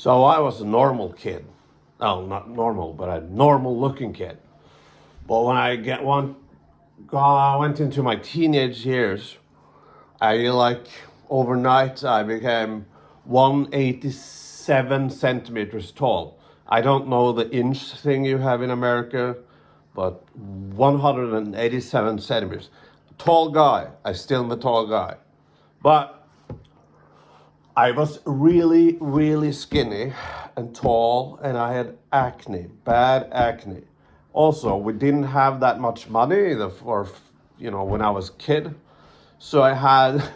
So I was a normal kid. No, not normal, but a normal looking kid. But when I went into my teenage years, I like overnight I became 187 centimeters tall. I don't know the inch thing you have in America, but 187 centimeters. Tall guy. I still am a tall guy. But I was really, really skinny and tall, and I had acne, bad acne. Also, we didn't have that much money when I was a kid. So I had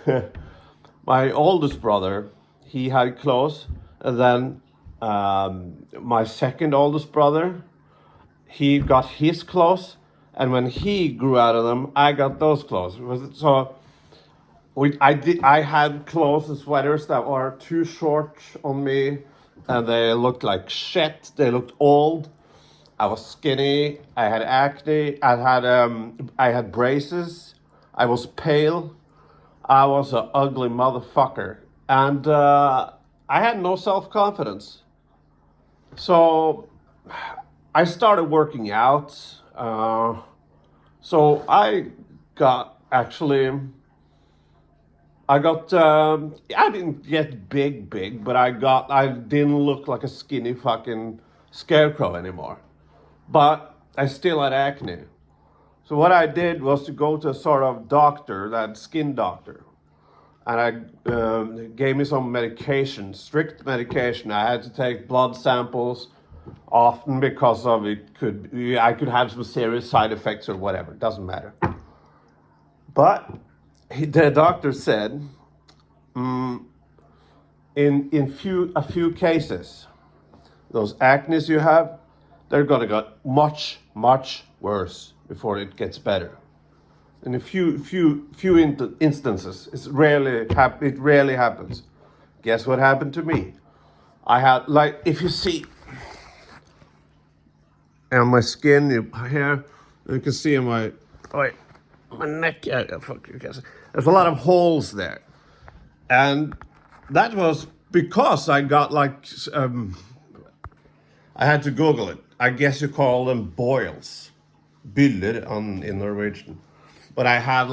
my oldest brother, he had clothes, and then my second oldest brother, he got his clothes, and when he grew out of them, I got those clothes. So I had clothes and sweaters that were too short on me, and they looked like shit. They looked old. I was skinny. I had acne. I had braces. I was pale. I was an ugly motherfucker, and I had no self confidence. So I started working out. So got actually I got. I didn't get big, but I didn't look like a skinny fucking scarecrow anymore. But I still had acne. So what I did was to go to a sort of doctor, that skin doctor, and I gave me some medication, strict medication. I had to take blood samples often because of I could have some serious side effects or whatever. It doesn't matter. But the doctor said, in a few cases, those acnes you have, they're gonna get much worse before it gets better. In a few instances, it rarely happens. Guess what happened to me? I had, like, if you see on my skin here, you can see on my neck. There's a lot of holes there, and that was because I got I had to Google it. I guess you call them boils, byller in Norwegian. But I had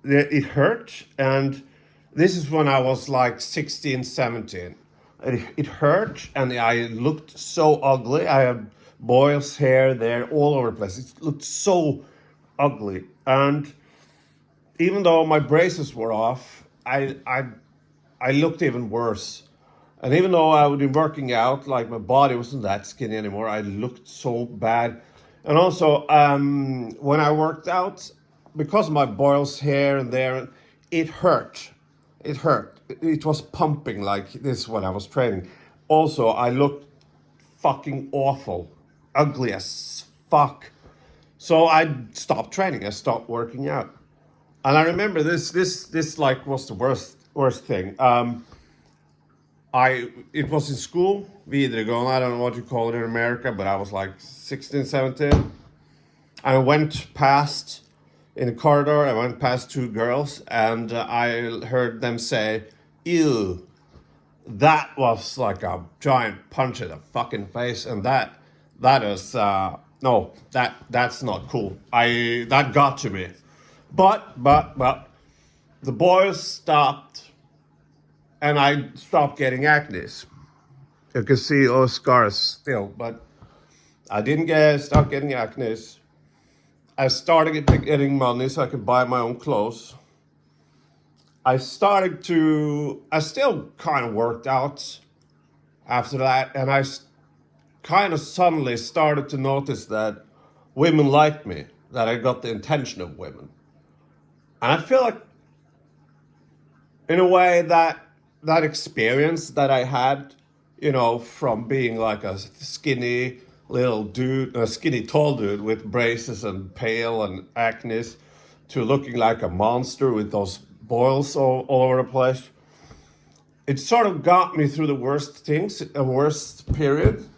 it hurt, and this is when I was like 16, 17. It hurt, and I looked so ugly. I had boils here, there, all over the place. It looked so ugly, and even though my braces were off, I looked even worse. And even though I would be working out, like my body wasn't that skinny anymore, I looked so bad. And also, when I worked out, because of my boils here and there, it hurt. It hurt. It was pumping like this when I was training. Also, I looked fucking awful, ugly as fuck. So I stopped training. I stopped working out. And I remember this like was the worst thing. It was in school, videregående, I don't know what you call it in America, but I was like 16, 17. I went past in the corridor, I went past two girls, and I heard them say, "Ew." That was like a giant punch in the fucking face, and that is no, that's not cool. That got to me. But the boys stopped, and I stopped getting acne. You can see all scars still, but I didn't start getting acne. I started getting money so I could buy my own clothes. I still kind of worked out after that, and I kind of suddenly started to notice that women liked me, that I got the attention of women. And I feel like, in a way, that experience that I had, from being like a skinny little dude, a skinny tall dude with braces and pale and acne, to looking like a monster with those boils all over the place. It sort of got me through the worst things, a worst period.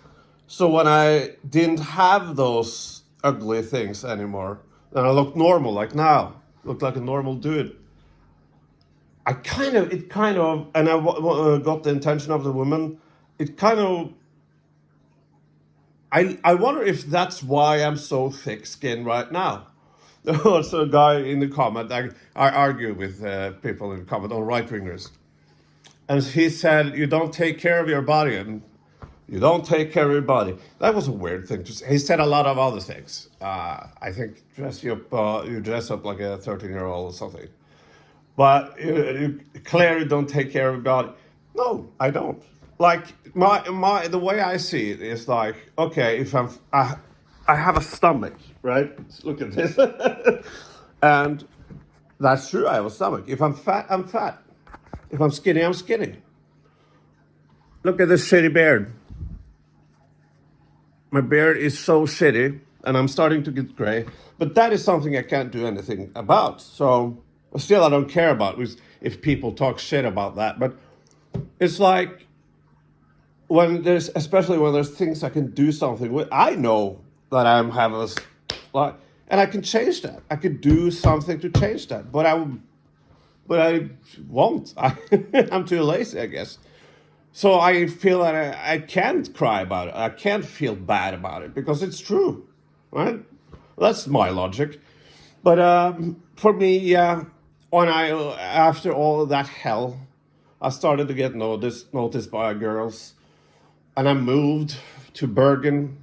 So when I didn't have those ugly things anymore, and I looked normal, like now, looked like a normal dude, and I got the intention of the woman. It kind of, I wonder if that's why I'm so thick-skinned right now. There was a guy in the comment. I argue with people in the comment, or right wingers, and he said, "You don't take care of your body, and you don't take care of your body." That was a weird thing to say. He said a lot of other things. I think you dress up like a 13-year-old or something. But you clearly don't take care of your body. No, I don't. Like the way I see it is like, okay, if I have a stomach, right? Look at this, and that's true. I have a stomach. If I'm fat, I'm fat. If I'm skinny, I'm skinny. Look at this shitty beard. My beard is so shitty, and I'm starting to get gray. But that is something I can't do anything about. So still, I don't care about if people talk shit about that. But it's like especially when there's things I can do something with. I know that I'm having this, like, and I can change that. I could do something to change that. But I won't. I'm too lazy, I guess. So I feel that I can't cry about it. I can't feel bad about it because it's true, right? That's my logic. But for me, yeah, after all of that hell, I started to get noticed by girls, and I moved to Bergen,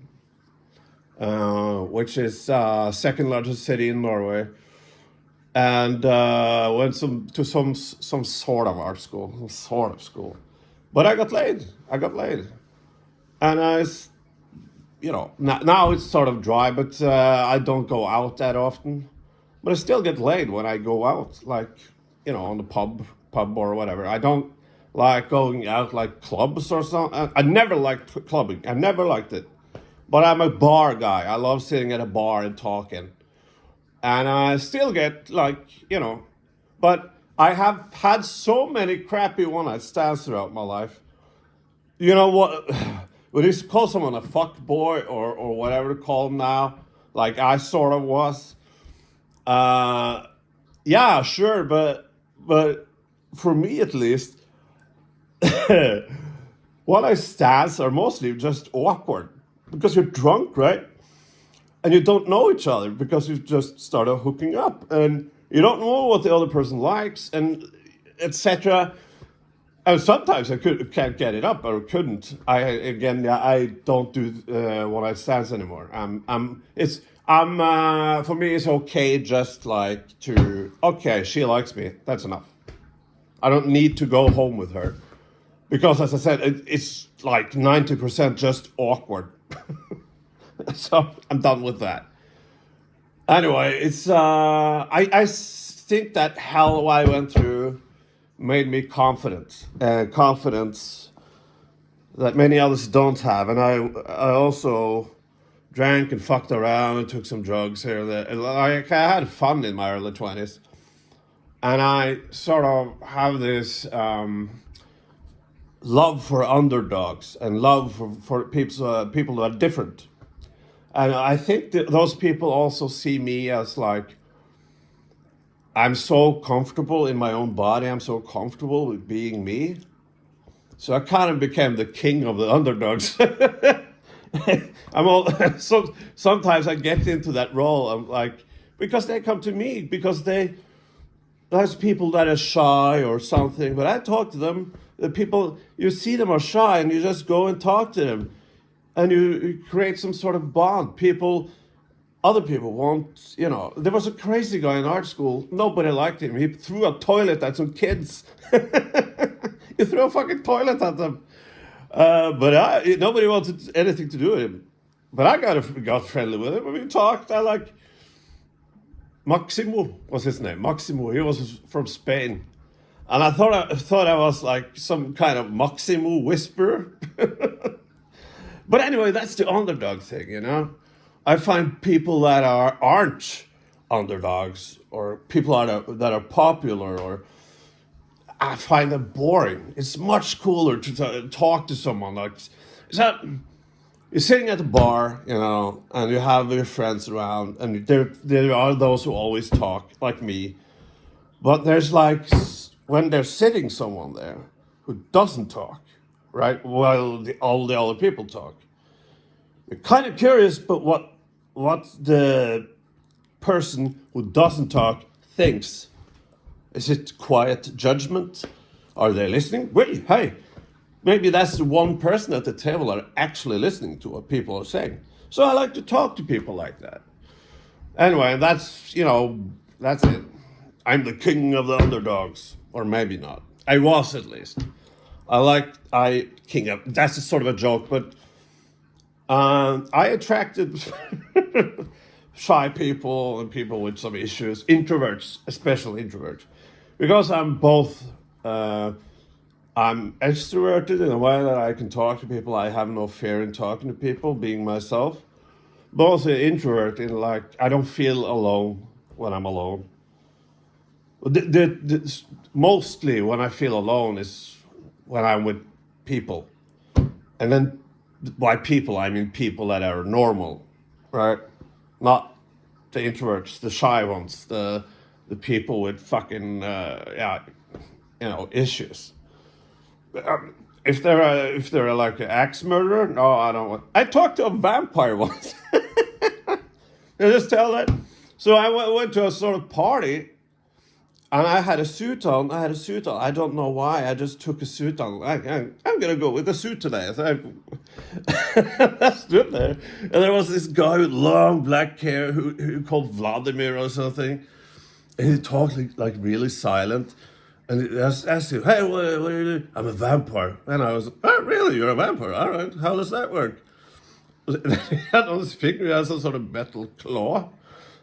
which is second largest city in Norway, and went to some sort of art school, some sort of school. But I got laid. And now it's sort of dry, but I don't go out that often. But I still get laid when I go out, like, on the pub or whatever. I don't like going out like clubs or something. I never liked clubbing. I never liked it. But I'm a bar guy. I love sitting at a bar and talking. And I still get but I have had so many crappy one-night stands throughout my life. You know what? Would you call someone a fuck boy or whatever to call them now? Like I sort of was. Yeah, sure, but for me at least, one-night stands are mostly just awkward because you're drunk, right? And you don't know each other because you've just started hooking up and you don't know what the other person likes and etc. And sometimes can't get it up or couldn't. I don't do one night stands anymore. For me it's okay just like to okay, she likes me, that's enough. I don't need to go home with her because as I said it's like 90% just awkward. So I'm done with that. Anyway, it's I think that hell I went through made me confident, and confidence that many others don't have. And I also drank and fucked around and took some drugs here and there. And like I had fun in my early 20s, and I sort of have this love for underdogs and love for people that are different. And I think that those people also see me as like, I'm so comfortable in my own body. I'm so comfortable with being me. So I kind of became the king of the underdogs. So sometimes I get into that role. I'm like, because they come to me, because there's people that are shy or something, but I talk to them. The people, you see them are shy and you just go and talk to them. And you create some sort of bond. Other people won't, There was a crazy guy in art school. Nobody liked him. He threw a toilet at some kids. He threw a fucking toilet at them. But nobody wanted anything to do with him. But I got friendly with him. And we talked. I like Maximo was his name. Maximo. He was from Spain. And I thought I was like some kind of Maximo whisperer. But anyway, that's the underdog thing, I find people that aren't underdogs or people that are popular, or I find them boring. It's much cooler to talk to someone like you're sitting at the bar, and you have your friends around, and there are those who always talk like me, but there's like when there's sitting someone there who doesn't talk, right, while all the other people talk, you're kind of curious, but what the person who doesn't talk thinks. Is it quiet judgment? Are they listening? Wait, hey, maybe that's the one person at the table that are actually listening to what people are saying. So I like to talk to people like that. Anyway, that's it. I'm the king of the underdogs, or maybe not. I was at least. King of. That's a sort of a joke, but I attracted shy people and people with some issues, introverts, especially introverts, because I'm both. I'm extroverted in a way that I can talk to people. I have no fear in talking to people, being myself. But also introvert in like I don't feel alone when I'm alone. Mostly when I feel alone is when I'm with people, and then by people I mean people that are normal, right? Not the introverts, the shy ones, the people with fucking issues. If they're like an axe murderer, no, I don't want. I talked to a vampire once. I just tell that. So I went to a sort of party, and I had a suit on. I don't know why. I just took a suit on. I'm gonna go with a suit today. So I stood there, and there was this guy with long black hair who called Vladimir or something, and he talked like really silent. And I asked him, "Hey, what are you doing?" "I'm a vampire." And I was, "Oh, really? You're a vampire? All right. How does that work?" He had on his finger, he has a sort of metal claw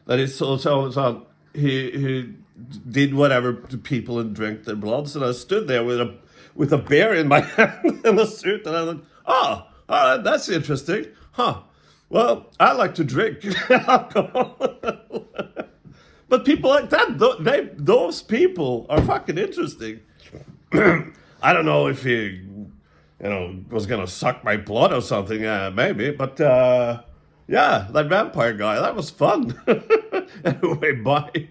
that is so he did whatever to people and drank their blood. So I stood there with a beer in my hand and a suit, and I thought, "Oh, all right, that's interesting, huh? Well, I like to drink alcohol." But people like that, those people are fucking interesting. I don't know if he, was gonna suck my blood or something, maybe. But yeah, that vampire guy, that was fun. Anyway, bye.